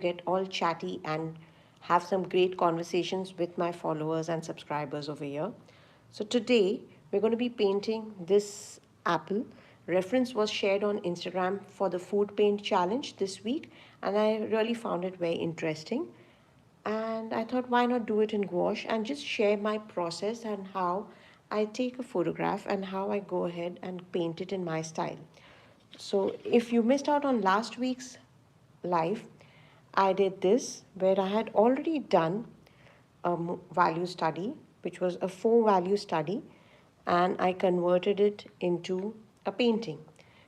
get all chatty and have some great conversations with my followers and subscribers over here. So today we're going to be painting this apple. Reference was shared on Instagram for the food paint challenge this week, and I really found it very interesting. And I thought, why not do it in gouache and just share my process and how I take a photograph and how I go ahead and paint it in my style. So if you missed out on last week's live, I did this where I had already done a value study, which was a 4 value study, and I converted it into a painting.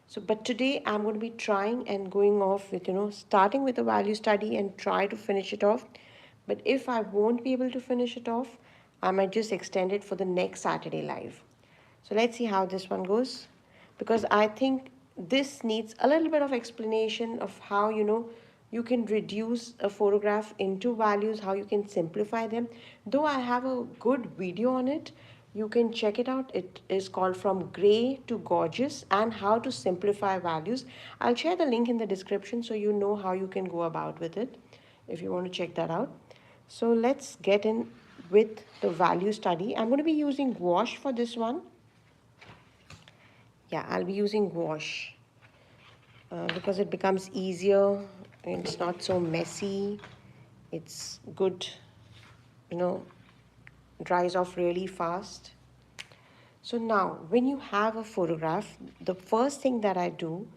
So, but today I'm going to be trying and going off with, starting with a value study and try to finish it off. But if I won't be able to finish it off, I might just extend it for the next Saturday live. So let's see how this one goes, because I think this needs a little bit of explanation of how you can reduce a photograph into values, how you can simplify them. Though I have a good video on it, you can check it out. It is called From Gray to Gorgeous and How to Simplify Values. I'll share the link in the description so you know how you can go about with it if you want to check that out. So let's get in with the value study. I'm going to be using gouache for this one. Yeah, I'll be using gouache because it becomes easier. It's not so messy. It's good, you know, dries off really fast. So now, when you have a photograph, the first thing that I do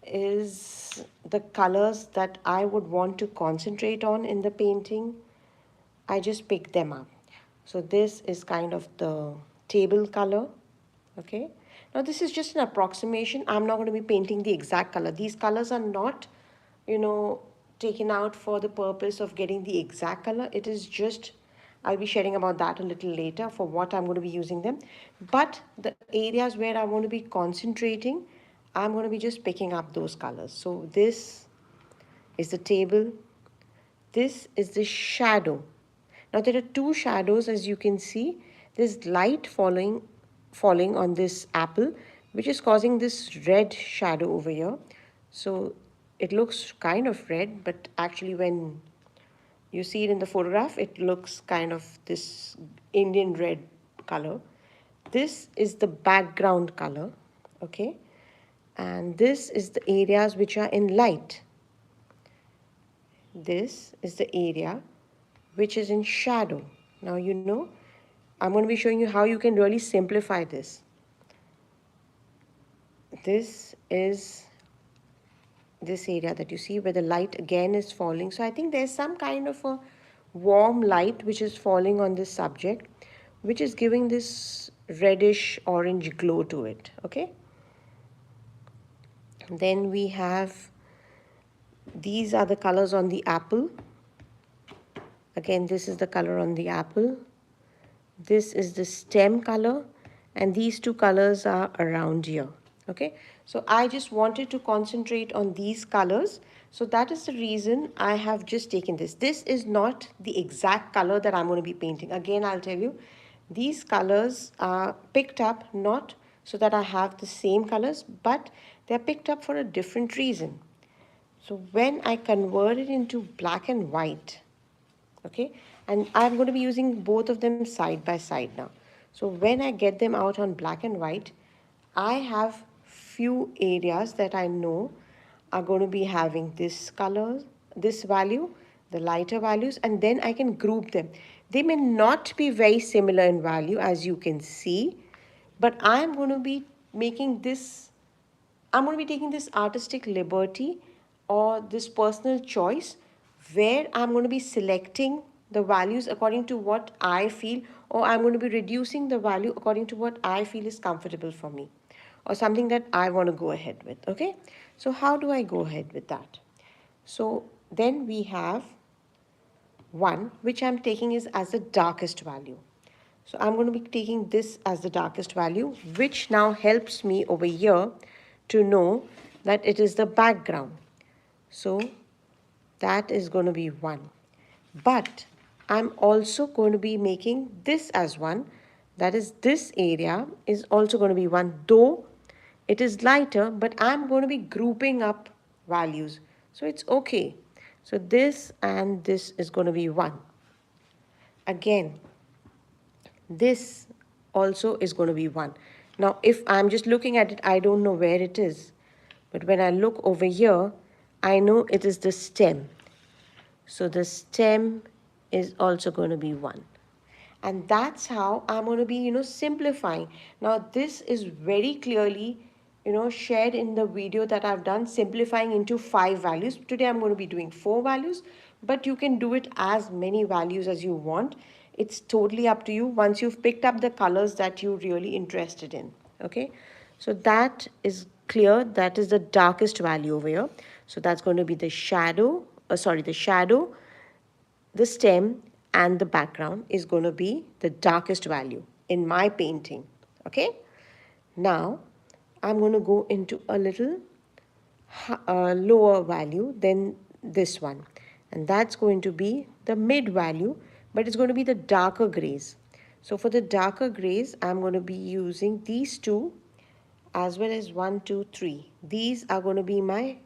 is the colors that I would want to concentrate on in the painting. I just pick them up. So this is kind of the table color, okay? Now this is just an approximation. I'm not going to be painting the exact color. These colors are not, you know, taken out for the purpose of getting the exact color. It is just, I'll be sharing about that a little later for what I'm going to be using them. But the areas where I want to be concentrating, I'm going to be just picking up those colors. So this is the table. This is the shadow. Now there are two shadows, as you can see. There's light falling on this apple, which is causing this red shadow over here. So it looks kind of red, but actually when you see it in the photograph, it looks kind of this Indian red color. This is the background color, okay? And this is the areas which are in light. This is the area which is in shadow. Now I'm going to be showing you how you can really simplify this. This is this area that you see where the light again is falling. So I think there's some kind of a warm light which is falling on this subject, which is giving this reddish orange glow to it, okay? Then we have, these are the colors on the apple. Again, this is the color on the apple. This is the stem color, and these two colors are around here, okay? So I just wanted to concentrate on these colors. So that is the reason I have just taken this. This is not the exact color that I'm going to be painting. Again, I'll tell you, these colors are picked up not so that I have the same colors, but they're picked up for a different reason. So when I convert it into black and white, okay, and I'm going to be using both of them side by side now. So when I get them out on black and white, I have few areas that I know are going to be having this color, this value, the lighter values, and then I can group them. They may not be very similar in value, as you can see, but I'm going to be making this, I'm going to be taking this artistic liberty or this personal choice where I'm going to be selecting the values according to what I feel, or I'm going to be reducing the value according to what I feel is comfortable for me or something that I want to go ahead with, okay? So how do I go ahead with that? So then we have one which I'm taking is as the darkest value. So I'm going to be taking this as the darkest value, which now helps me over here to know that it is the background. So that is going to be 1. But I'm also going to be making this as 1. That is, this area is also going to be 1, though it is lighter, but I'm going to be grouping up values. So it's okay. So this and this is going to be 1. Again, this also is going to be 1. Now, if I'm just looking at it, I don't know where it is. But when I look over here, I know it is the stem. So the stem is also going to be 1. And that's how I'm going to be, simplifying. Now, this is very clearly, shared in the video that I've done, simplifying into 5 values. Today, I'm going to be doing 4 values, but you can do it as many values as you want. It's totally up to you once you've picked up the colors that you're really interested in. Okay, so that is clear. That is the darkest value over here. So that's going to be the shadow, the shadow, the stem, and the background is going to be the darkest value in my painting. Okay, now I'm going to go into a little lower value than this one, and that's going to be the mid value, but it's going to be the darker grays. So for the darker grays, I'm going to be using these two as well as 1, 2, 3. These are going to be my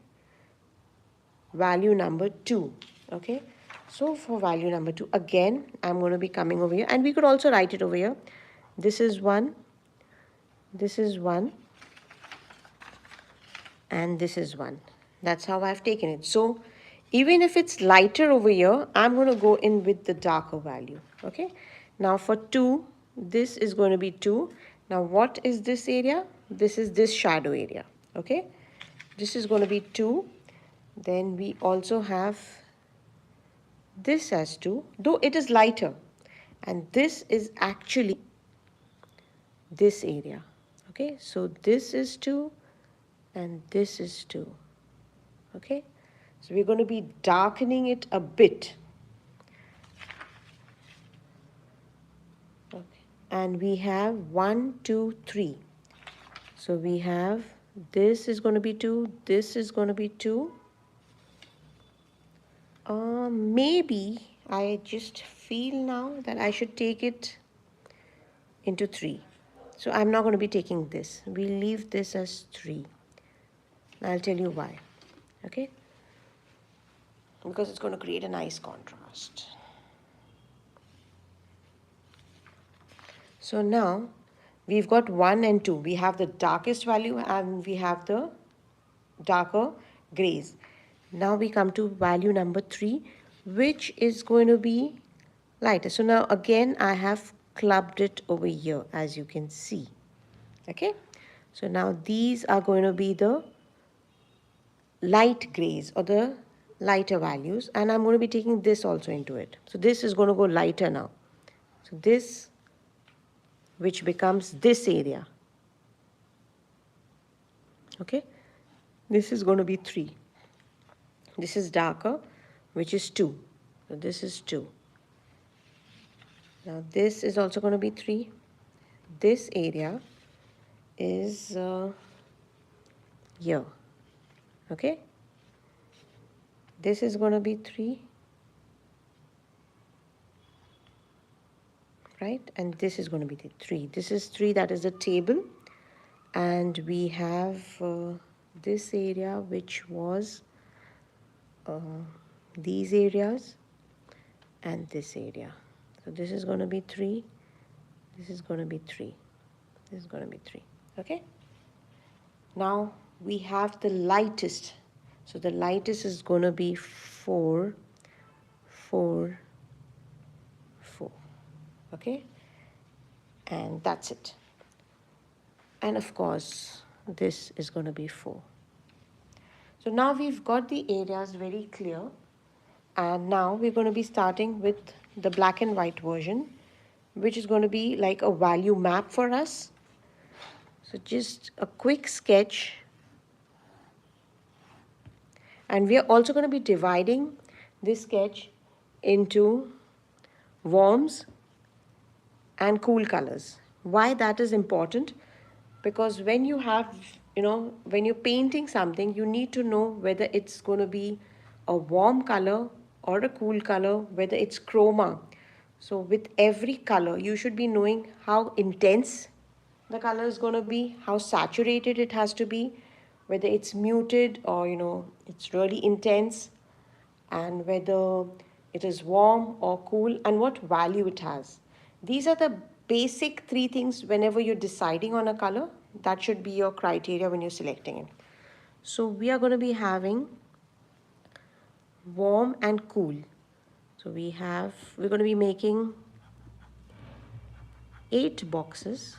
value number 2. Okay, so for value number 2, again I'm going to be coming over here, and we could also write it over here. This is 1, this is 1, and this is 1. That's how I've taken it. So even if it's lighter over here, I'm going to go in with the darker value. Okay, now for 2, this is going to be 2. Now what is this area? This is this shadow area. Okay, this is going to be 2. Then we also have this as 2, though it is lighter, and this is actually this area. Okay, so this is 2 and this is 2. Okay, so we're going to be darkening it a bit. Okay, and we have 1, 2, 3. So we have this is going to be 2, this is going to be 2. Maybe I just feel now that I should take it into 3. So I'm not going to be taking this. We'll leave this as 3. I'll tell you why. Okay? Because it's going to create a nice contrast. So now we've got 1 and 2. We have the darkest value and we have the darker grays. Now we come to value number 3, which is going to be lighter. So now again I have clubbed it over here, as you can see. Okay, so now these are going to be the light grays or the lighter values, and I'm going to be taking this also into it. So this is going to go lighter now. So this, which becomes this area. Okay, this is going to be 3. This is darker, which is 2. So this is 2. Now this is also going to be 3. This area is here. Okay, this is going to be 3, right? And this is going to be the 3. This is 3, that is the table. And we have this area, which was these areas and this area. So this is going to be 3, this is going to be 3, this is going to be 3. Okay, now we have the lightest. So the lightest is going to be 4, 4, 4. Okay, and that's it. And of course this is going to be 4. So now we've got the areas very clear, and now we're going to be starting with the black and white version, which is going to be like a value map for us. So just a quick sketch, and we are also going to be dividing this sketch into warms and cool colors. Why that is important? Because when you have, when you're painting something, you need to know whether it's going to be a warm color or a cool color, whether it's chroma. So with every color, you should be knowing how intense the color is going to be, how saturated it has to be, whether it's muted or, it's really intense. and whether it is warm or cool and what value it has. These are the basic three things whenever you're deciding on a color. That should be your criteria when you're selecting it. So we are going to be having warm and cool. So we're going to be making 8 boxes.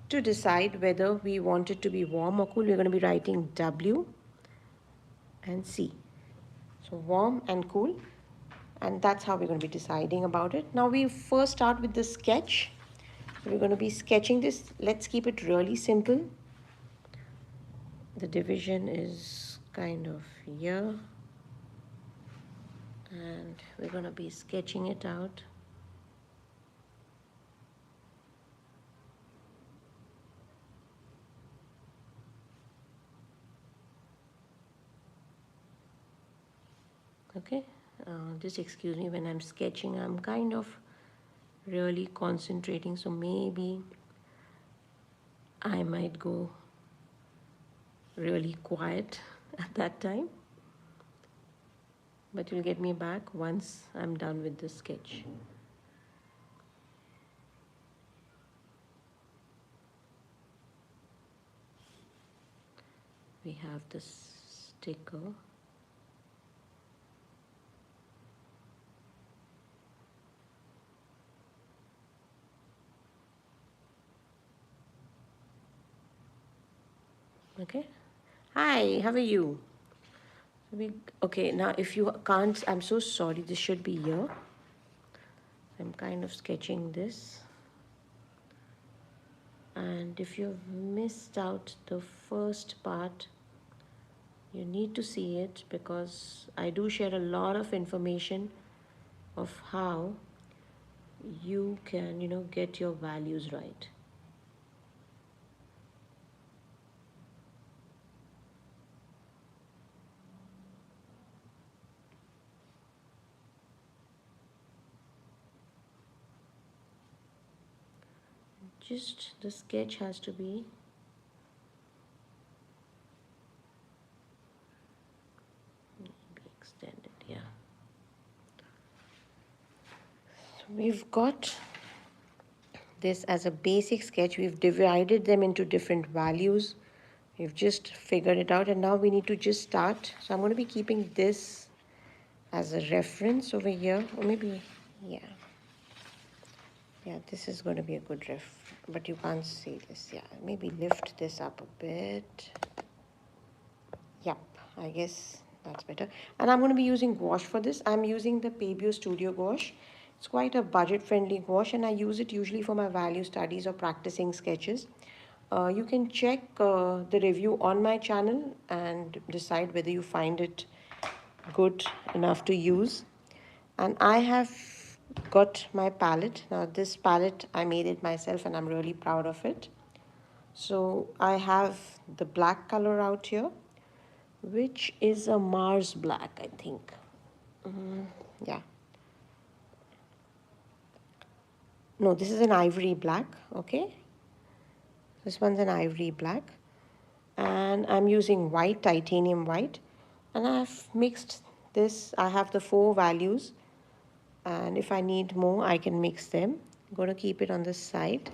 To decide whether we want it to be warm or cool, we're going to be writing W and C. So warm and cool, and that's how we're going to be deciding about it. Now we first start with the sketch. So we're going to be sketching this. Let's keep it really simple. The division is kind of here, and we're going to be sketching it out. Okay, just excuse me when I'm sketching. I'm kind of really concentrating, so maybe I might go really quiet at that time, but you'll get me back once I'm done with the sketch. We have the sticker. Okay. Hi, how are you? Okay, now if you can't, I'm so sorry, this should be here. I'm kind of sketching this. And if you've missed out the first part, you need to see it, because I do share a lot of information of how you can, get your values right. Just the sketch has to be extended, yeah. So we've got this as a basic sketch. We've divided them into different values. We've just figured it out, and now we need to just start. So I'm going to be keeping this as a reference over here, or maybe, yeah. Yeah, this is going to be a good ref, but you can't see this. Yeah, maybe lift this up a bit. Yep, I guess that's better. And I'm going to be using gouache for this. I'm using the Pebeo Studio gouache. It's quite a budget-friendly gouache, and I use it usually for my value studies or practicing sketches. You can check the review on my channel and decide whether you find it good enough to use. And I have got my palette. Now this palette, I made it myself and I'm really proud of it. So I have the black color out here, which is a Mars black, I think. Yeah. No, this is an ivory black, okay? This one's an ivory black. And I'm using white, titanium white. And I've mixed this. I have the 4 values. And if I need more, I can mix them. I'm going to keep it on the side.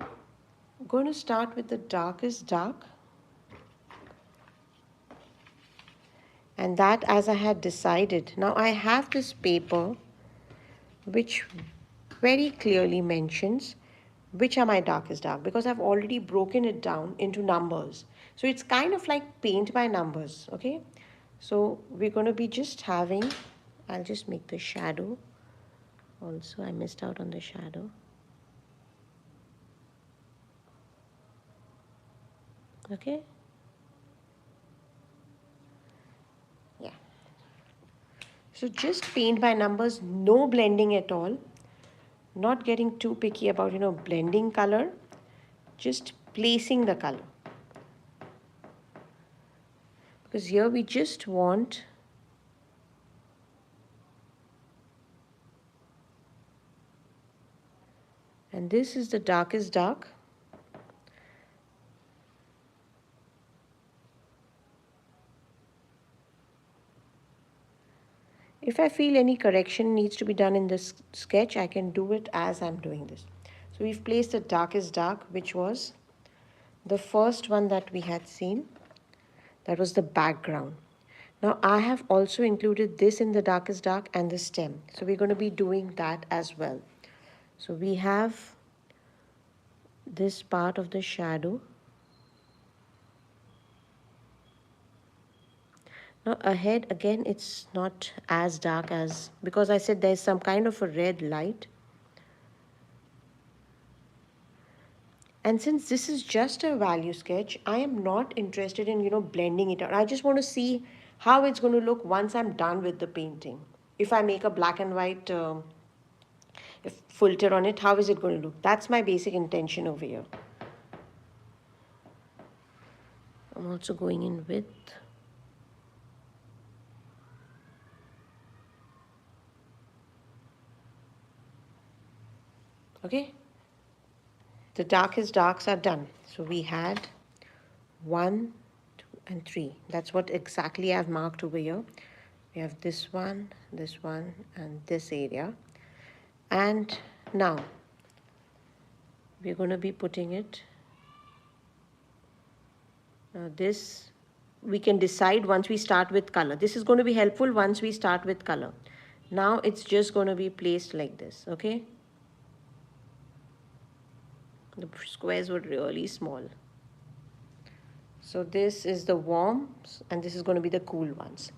I'm going to start with the darkest dark. And that, as I had decided. Now I have this paper which very clearly mentions which are my darkest dark, because I've already broken it down into numbers. So it's kind of like paint by numbers, okay? So we're going to be just having, I'll just make the shadow. Also, I missed out on the shadow. Okay? Yeah. So just paint by numbers, no blending at all. Not getting too picky about, blending color. Just placing the color. Because here we just want and this is the darkest dark. If I feel any correction needs to be done in this sketch, I can do it as I'm doing this. So we've placed the darkest dark, which was the first one that we had seen. That was the background. Now I have also included this in the darkest dark and the stem. So we're going to be doing that as well. So we have this part of the shadow. Now ahead again, it's not as dark as, because I said there's some kind of a red light. And since this is just a value sketch, I am not interested in, blending it out. I just want to see how it's going to look once I'm done with the painting. If I make a black and white filter on it, how is it going to look? That's my basic intention over here. I'm also going in with okay. The darkest darks are done. So we had 1, 2, and 3. That's what exactly I've marked over here. We have this one, and this area. And now we're going to be putting it. Now this we can decide once we start with color. This is going to be helpful once we start with color. Now it's just going to be placed like this, okay? The squares were really small. So this is the warms and this is going to be the cool ones.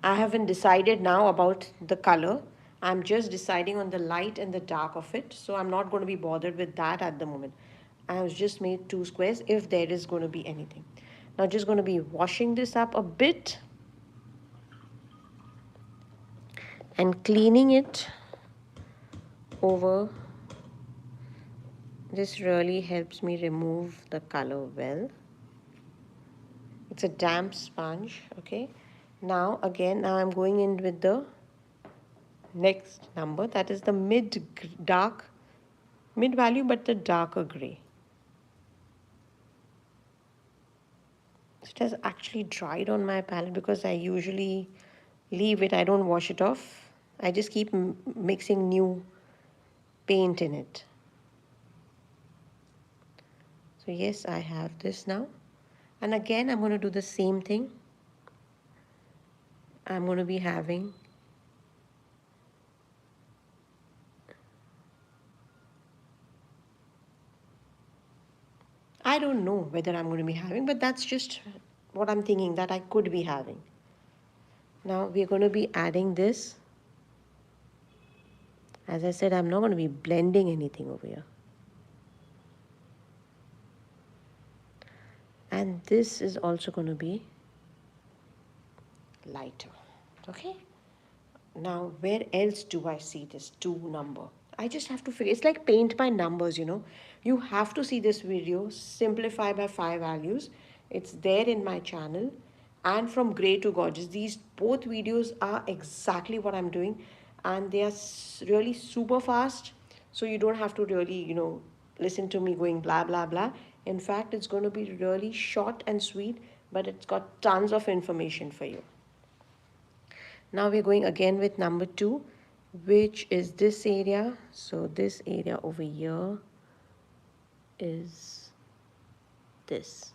I haven't decided now about the color. I'm just deciding on the light and the dark of it. So I'm not going to be bothered with that at the moment. I have just made 2 squares if there is going to be anything. Now just going to be washing this up a bit and cleaning it over. This really helps me remove the color well. It's a damp sponge, okay? Now I'm going in with the next number, that is the mid value, but the darker gray. It has actually dried on my palette because I usually leave it, I don't wash it off. I just keep mixing new paint in it. So yes, I have this now. And again, I'm going to do the same thing. I'm going to be having I don't know whether I'm going to be having, but that's just what I'm thinking that I could be having. Now we're going to be adding this. As I said, I'm not going to be blending anything over here. And this is also going to be lighter. Okay. Now, where else do I see this 2 number? I just have to figure. It's like paint by numbers, You have to see this video, simplify by 5 values. It's there in my channel. And from gray to gorgeous. These both videos are exactly what I'm doing. And they are really super fast. So you don't have to really, listen to me going blah, blah, blah. In fact, it's going to be really short and sweet. But it's got tons of information for you. Now we're going again with number 2, which is this area. So this area over here is this.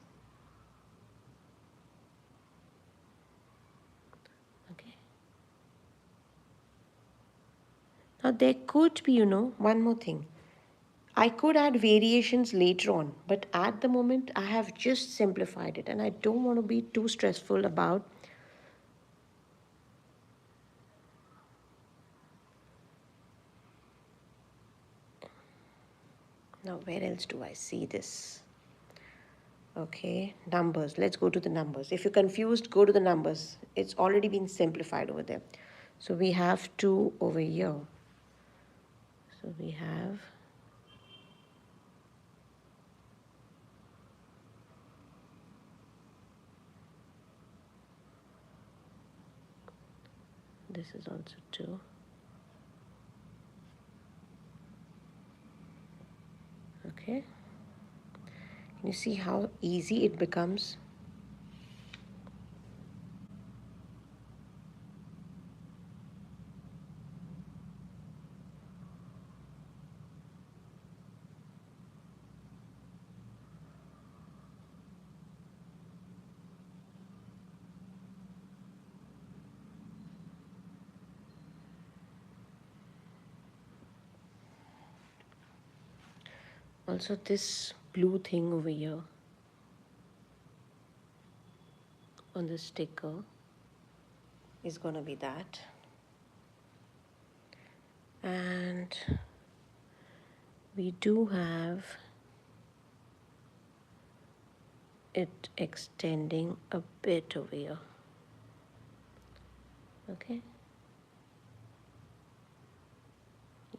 Okay. Now there could be, one more thing. I could add variations later on, but at the moment I have just simplified it and I don't want to be too stressful about Now, where else do I see this? Okay, numbers. Let's go to the numbers. If you're confused, go to the numbers. It's already been simplified over there. So we have 2 over here. So we have this is also 2. Okay. Can you see how easy it becomes? Also, this blue thing over here on the sticker is going to be that. And we do have it extending a bit over here. Okay.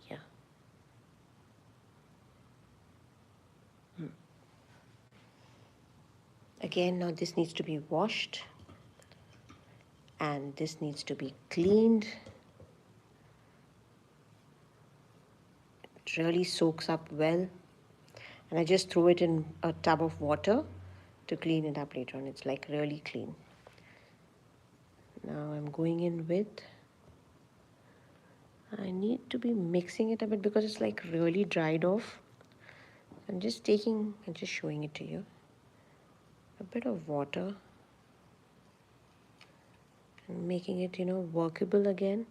Yeah. Again, now this needs to be washed and this needs to be cleaned. It really soaks up well. And I just throw it in a tub of water to clean it up later on. It's like really clean. Now I'm going in with, I need to be mixing it a bit because it's like really dried off. I'm just taking and just showing it to you. A bit of water and making it, workable again.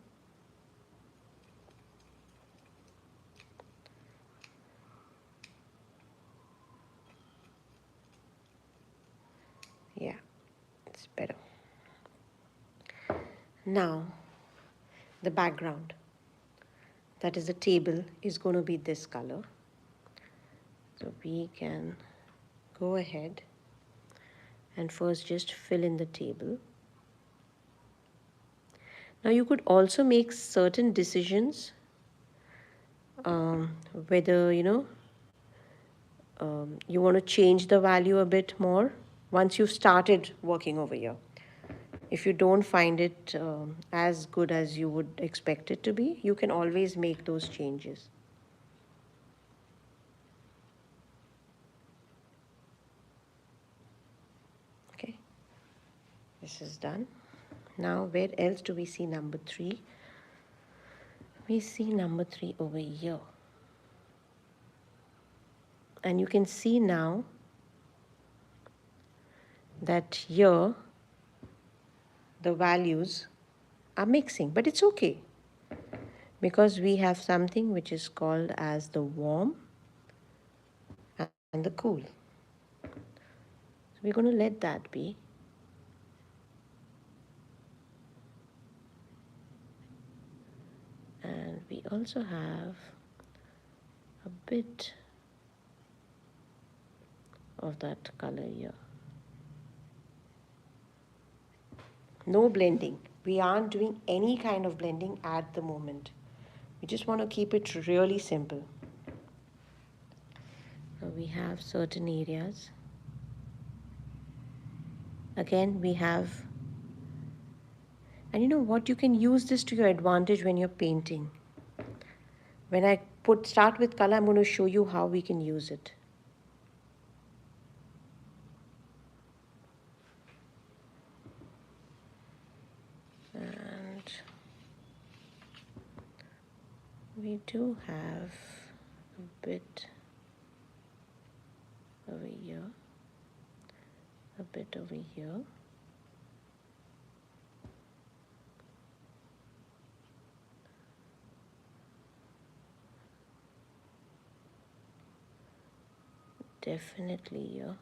Yeah, it's better. Now, the background, that is the table, is going to be this color. So we can go ahead and first just fill in the table. Now you could also make certain decisions whether you want to change the value a bit more once you've started working over here. If you don't find it as good as you would expect it to be, you can always make those changes. Okay, this is done. Now where else do we see number 3? We see number 3 over here. And you can see now that here the values are mixing, but it's okay because we have something which is called as the warm and the cool. So we're going to let that be. And we also have a bit of that color here. No blending. We aren't doing any kind of blending at the moment. We just want to keep it really simple. Now we have certain areas. Again, we have, and you know what, you can use this to your advantage when you're painting. When I start with color, I'm going to show you how we can use it. And we do have a bit over here, a bit over here. Definitely here.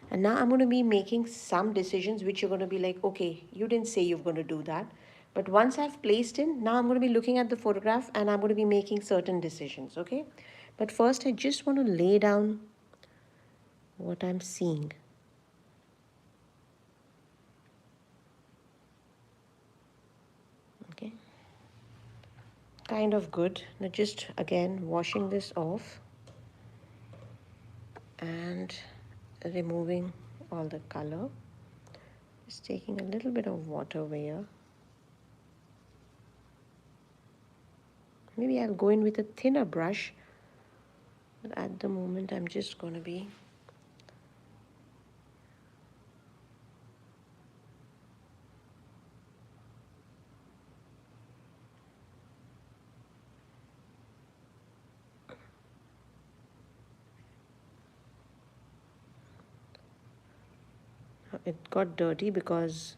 And now I'm going to be making some decisions which you're going to be like, okay, you didn't say you're going to do that. But once I've placed in, now I'm going to be looking at the photograph and I'm going to be making certain decisions, okay? But first I just want to lay down what I'm seeing. Okay. Kind of good. Now just again washing this off and removing all the color. Just taking a little bit of water over here. Maybe I'll go in with a thinner brush, but at the moment I'm just going to be it got dirty because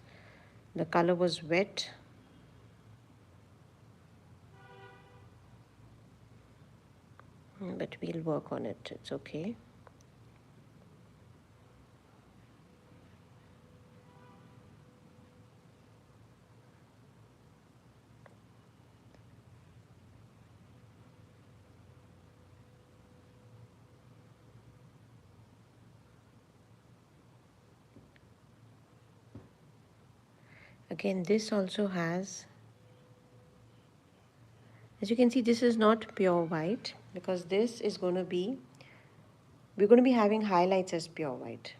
the color was wet. but we'll work on it. It's okay. Again, this also has, as you can see, this is not pure white, because this is going to be, we're going to be having highlights as pure white.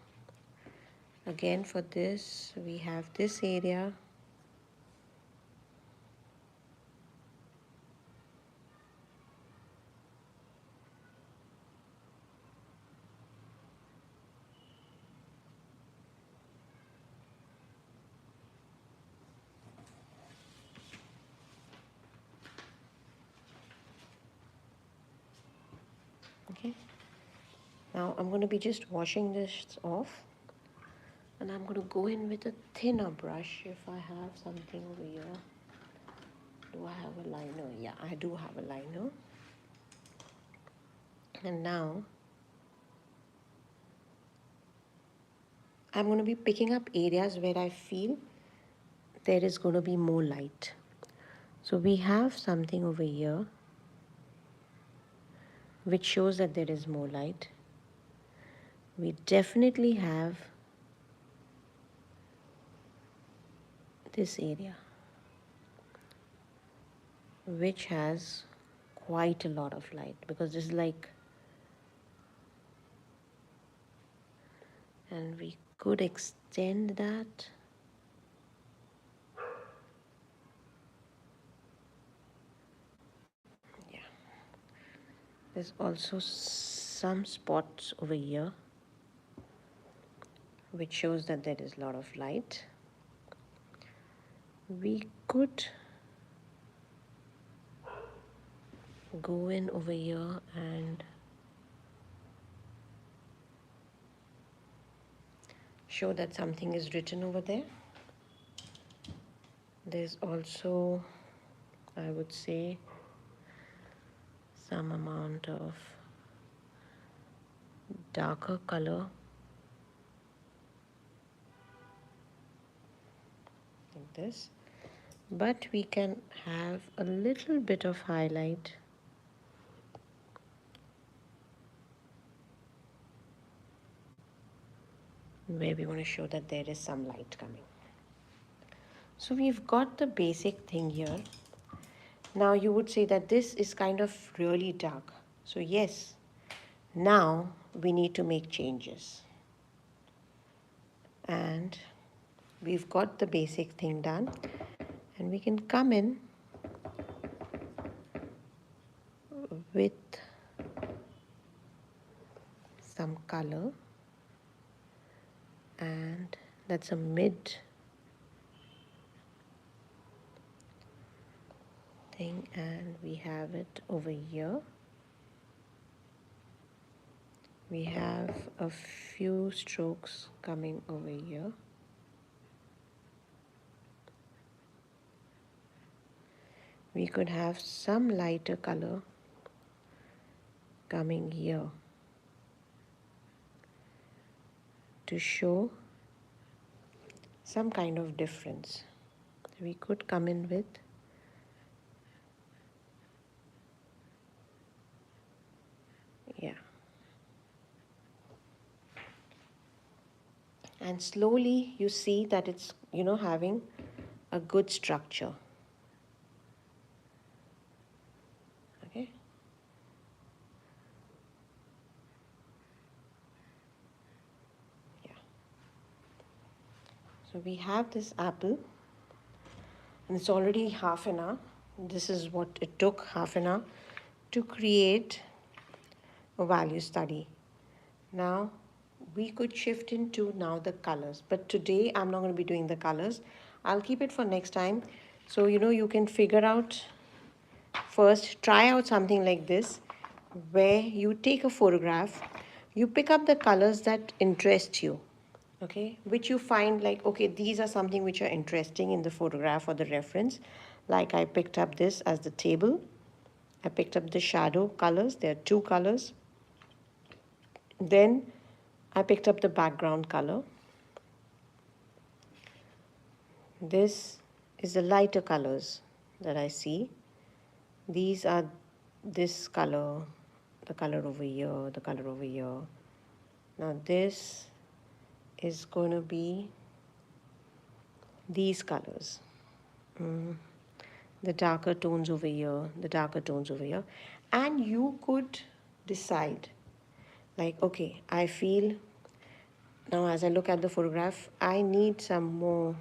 Again, for this, we have this area. Okay. Now I'm going to be just washing this off, and I'm going to go in with a thinner brush if I have something over here. Do I have a liner? Yeah, I do have a liner. And now I'm going to be picking up areas where I feel there is going to be more light. So we have something over here which shows that there is more light. We definitely have this area which has quite a lot of light, because this is like, and we could extend that. Yeah, there's also some spots over here which shows that there is a lot of light. We could go in over here and show that something is written over there. There's also, I would say, some amount of darker color like this, but we can have a little bit of highlight where we want to show that there is some light coming. So we've got the basic thing here. Now you would say that this is kind of really dark. So yes, now we need to make changes. And we've got the basic thing done, and we can come in with some color, and that's a mid thing, and we have it over here. We have a few strokes coming over here. We could have some lighter color coming here to show some kind of difference. We could come in with and slowly you see that it's, having a good structure. Okay. Yeah. So we have this apple, and it's already half an hour. This is what it took, half an hour, to create a value study. Now we could shift into now the colors, but today I'm not going to be doing the colors. I'll keep it for next time. So you can figure out, first try out something like this, where you take a photograph, you pick up the colors that interest you, okay, which you find like, okay, these are something which are interesting in the photograph or the reference. Like I picked up this as the table, I picked up the shadow colors. There are two colors. Then I picked up the background color. This is the lighter colors that I see. These are this color, the color over here, the color over here. Now this is going to be these colors. The darker tones over here, the darker tones over here. And you could decide, like, okay, I feel, now as I look at the photograph, I need some more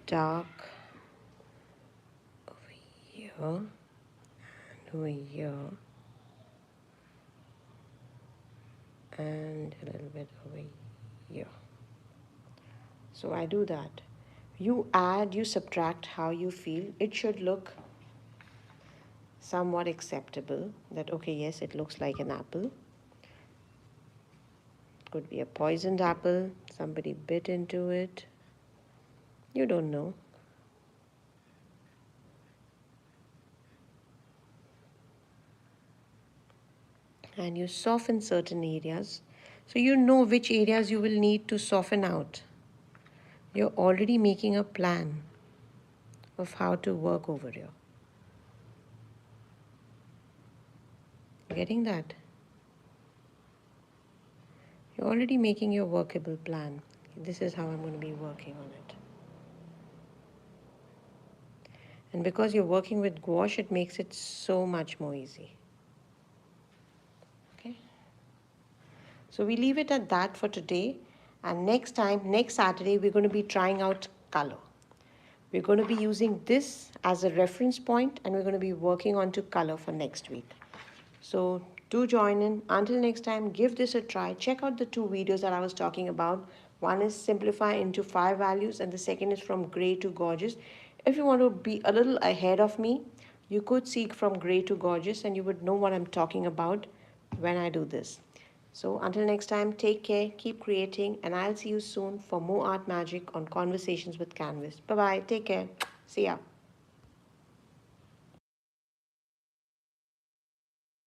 dark over here and over here and a little bit over here. So I do that. You add, you subtract how you feel. It should look somewhat acceptable, that okay, yes, it looks like an apple. Could be a poisoned apple, somebody bit into it. You don't know. And you soften certain areas. So you know which areas you will need to soften out. You're already making a plan of how to work over here. Getting that? You're already making your workable plan. This is how I'm going to be working on it. And because you're working with gouache, it makes it so much more easy. Okay? So we leave it at that for today. And next time, next Saturday, we're going to be trying out color. We're going to be using this as a reference point, and we're going to be working on to color for next week. So do join in. Until next time, give this a try. Check out the two videos that I was talking about. One is simplify into 5 values, and the second is from gray to gorgeous. If you want to be a little ahead of me, you could seek from gray to gorgeous, and you would know what I'm talking about when I do this. So until next time, take care, keep creating, and I'll see you soon for more art magic on Conversations with Canvas. Bye-bye. Take care. See ya.